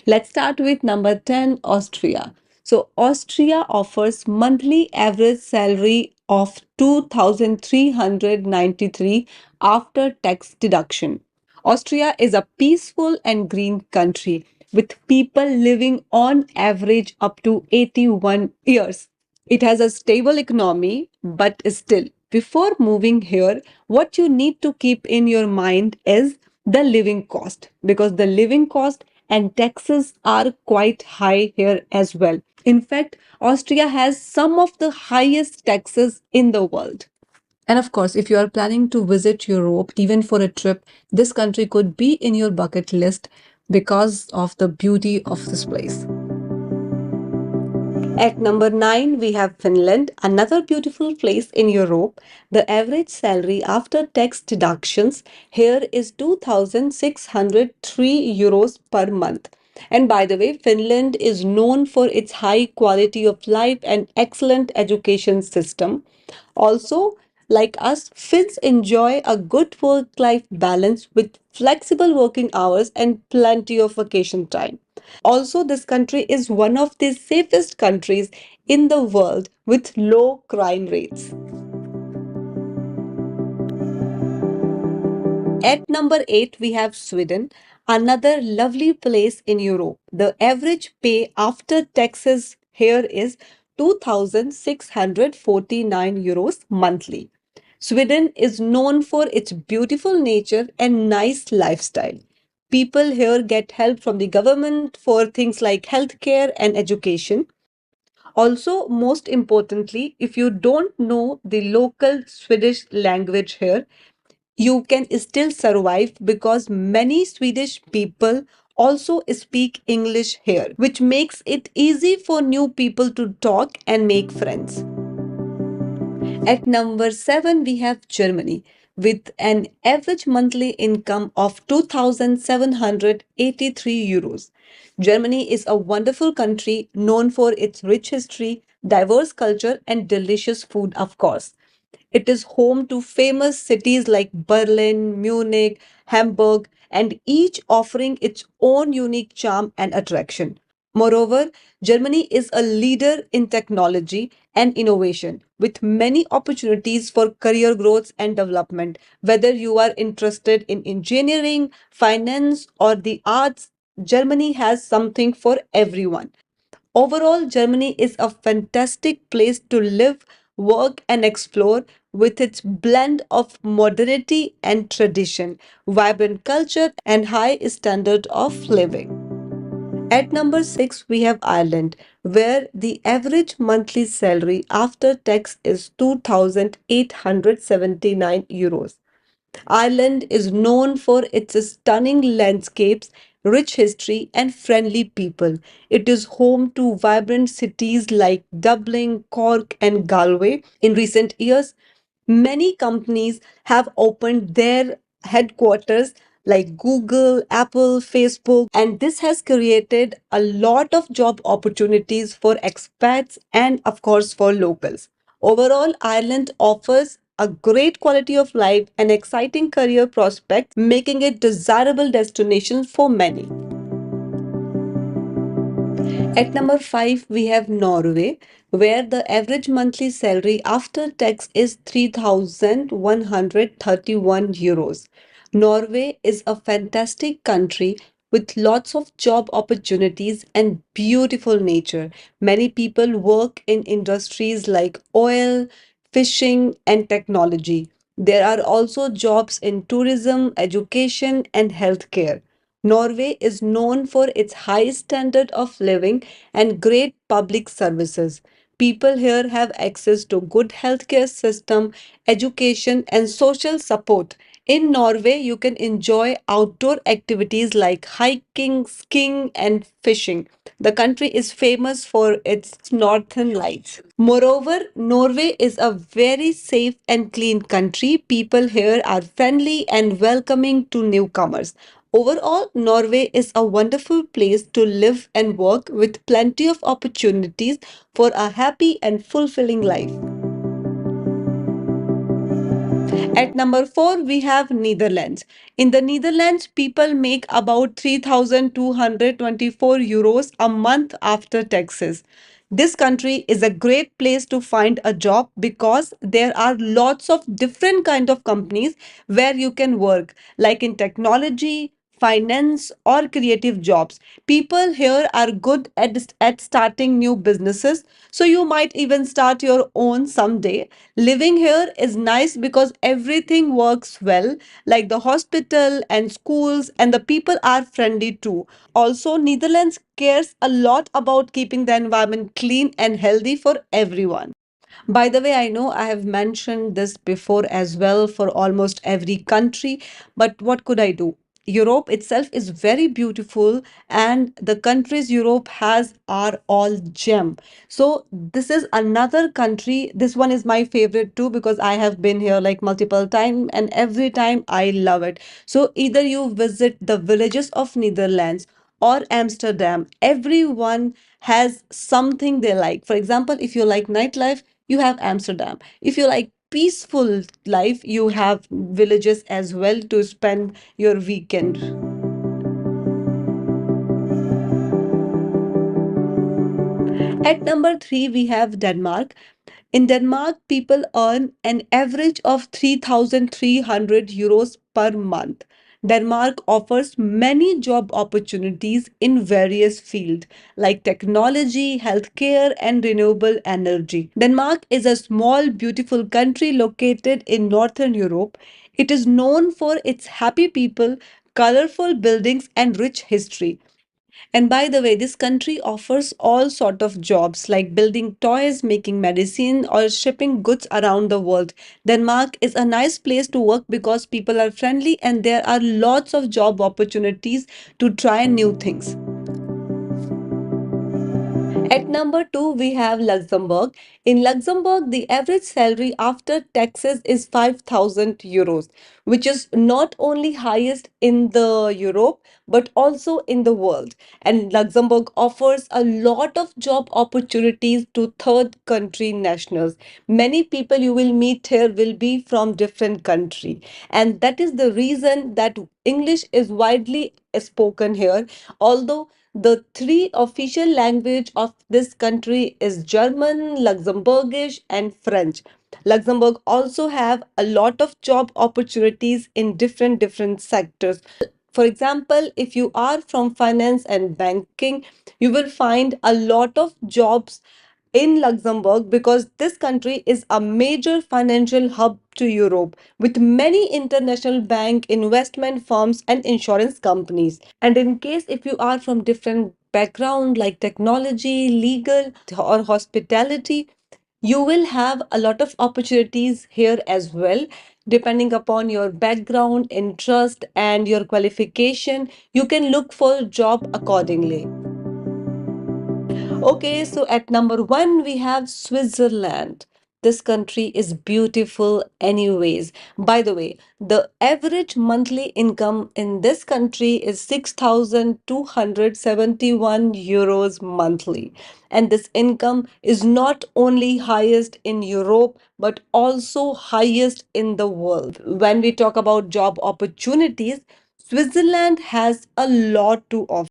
Let's start with number 10, Austria. So, Austria offers monthly average salary of 2,393 after tax deduction. Austria is a peaceful and green country with people living on average up to 81 years. It has a stable economy, but still, before moving here, what you need to keep in your mind is the living cost, because the living cost and taxes are quite high here as well. In fact, Austria has some of the highest taxes in the world. And of course, if you are planning to visit Europe, even for a trip, this country could be in your bucket list because of the beauty of this place. At number 9, we have Finland, another beautiful place in Europe. The average salary after tax deductions here is 2,603 euros per month. And by the way, Finland is known for its high quality of life and excellent education system. Also, like us, Finns enjoy a good work life balance with flexible working hours and plenty of vacation time. Also, this country is one of the safest countries in the world with low crime rates. At number 8, we have Sweden, another lovely place in Europe. The average pay after taxes here is 2,649 euros monthly. Sweden is known for its beautiful nature and nice lifestyle. People here get help from the government for things like healthcare and education. Also, most importantly, if you don't know the local Swedish language here, you can still survive because many Swedish people also speak English here, which makes it easy for new people to talk and make friends. At number 7, we have Germany with an average monthly income of 2,783 euros. Germany is a wonderful country known for its rich history, diverse culture, and delicious food, of course. It is home to famous cities like Berlin, Munich, Hamburg, and each offering its own unique charm and attraction. Moreover, Germany is a leader in technology and innovation with many opportunities for career growth and development. Whether you are interested in engineering, finance, or the arts, Germany has something for everyone. Overall, Germany is a fantastic place to live, work, and explore with its blend of modernity and tradition, vibrant culture, and high standard of living. At number 6, we have Ireland, where the average monthly salary after tax is 2,879 euros. Ireland is known for its stunning landscapes, rich history, and friendly people. It is home to vibrant cities like Dublin, Cork, and Galway. In recent years, many companies have opened their headquarters like Google, Apple, Facebook, and this has created a lot of job opportunities for expats and, of course, for locals. Overall, Ireland offers a great quality of life and exciting career prospects, making it desirable destination for many. At number 5, we have Norway, where the average monthly salary after tax is 3,131 euros. Norway is a fantastic country with lots of job opportunities and beautiful nature. Many people work in industries like oil, fishing, and technology. There are also jobs in tourism, education, and healthcare. Norway is known for its high standard of living and great public services. People here have access to good healthcare system, education and social support. In Norway, you can enjoy outdoor activities like hiking, skiing and fishing. The country is famous for its northern lights. Moreover, Norway is a very safe and clean country. People here are friendly and welcoming to newcomers. Overall, Norway is a wonderful place to live and work with plenty of opportunities for a happy and fulfilling life. At number 4, we have Netherlands. In the Netherlands, people make about 3,224 euros a month after taxes. This country is a great place to find a job because there are lots of different kind of companies where you can work, like in technology, finance, or creative jobs. People here are good at starting new businesses, so you might even start your own someday. Living here is nice because everything works well, like the hospital and schools, and the people are friendly too. Also, Netherlands cares a lot about keeping the environment clean and healthy for everyone. By the way, I know I have mentioned this before as well for almost every country, but what could I do? Europe itself is very beautiful, and the countries Europe has are all gem. So this is another country. This one is my favorite too because I have been here like multiple time, and every time I love it. So either you visit the villages of Netherlands or Amsterdam, everyone has something they like. For example, if you like nightlife, you have Amsterdam. If you like peaceful life, you have villages as well to spend your weekend. At number 3, we have Denmark. In Denmark, people earn an average of 3,300 euros per month. Denmark offers many job opportunities in various fields like technology, healthcare, and renewable energy. Denmark is a small, beautiful country located in Northern Europe. It is known for its happy people, colorful buildings, and rich history. And by the way, this country offers all sort of jobs like building toys, making medicine, or shipping goods around the world. Denmark is a nice place to work because people are friendly and there are lots of job opportunities to try new things. At number 2, we have Luxembourg. In Luxembourg, the average salary after taxes is 5,000 euros, which is not only highest in the Europe but also in the world. And Luxembourg offers a lot of job opportunities to third country nationals. Many people you will meet here will be from different country, and that is the reason that English is widely spoken here. Although the three official language of this country is German, Luxembourgish, and French. Luxembourg also have a lot of job opportunities in different sectors. For example, if you are from finance and banking, you will find a lot of jobs in Luxembourg because this country is a major financial hub to Europe with many international bank investment firms and insurance companies. And in case if you are from different background like technology, legal or hospitality, you will have a lot of opportunities here as well. Depending upon your background, interest, and your qualification, you can look for a job accordingly. Okay, so at number 1, we have Switzerland. This country is beautiful, anyways. By the way, the average monthly income in this country is 6,271 euros monthly. And this income is not only highest in Europe, but also highest in the world. When we talk about job opportunities, Switzerland has a lot to offer.